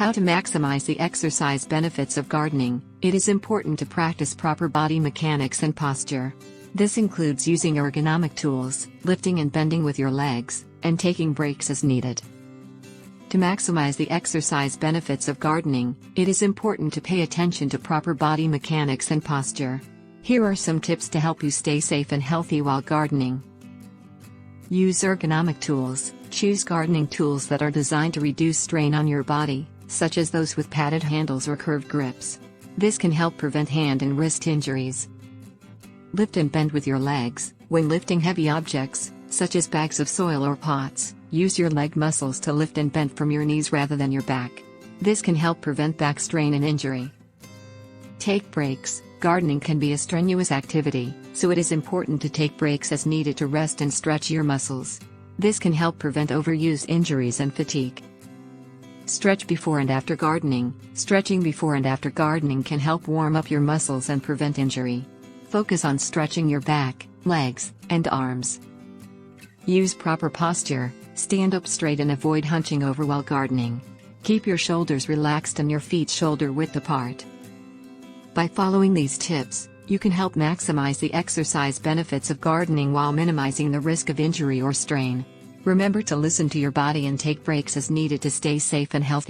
How to maximize the exercise benefits of gardening. It is important to practice proper body mechanics and posture. This includes using ergonomic tools, lifting and bending with your legs, and taking breaks as needed. To maximize the exercise benefits of gardening, it is important to pay attention to proper body mechanics and posture. Here are some tips to help you stay safe and healthy while gardening. Use ergonomic tools. Choose gardening tools that are designed to reduce strain on your body, such as those with padded handles or curved grips. This can help prevent hand and wrist injuries. Lift and bend with your legs. When lifting heavy objects, such as bags of soil or pots, use your leg muscles to lift and bend from your knees rather than your back. This can help prevent back strain and injury. Take breaks. Gardening can be a strenuous activity, so it is important to take breaks as needed to rest and stretch your muscles. This can help prevent overuse injuries and fatigue. Stretch before and after gardening. Stretching before and after gardening can help warm up your muscles and prevent injury. Focus on stretching your back, legs, and arms. Use proper posture. Stand up straight and avoid hunching over while gardening. Keep your shoulders relaxed and your feet shoulder width apart. By following these tips, you can help maximize the exercise benefits of gardening while minimizing the risk of injury or strain. Remember to listen to your body and take breaks as needed to stay safe and healthy.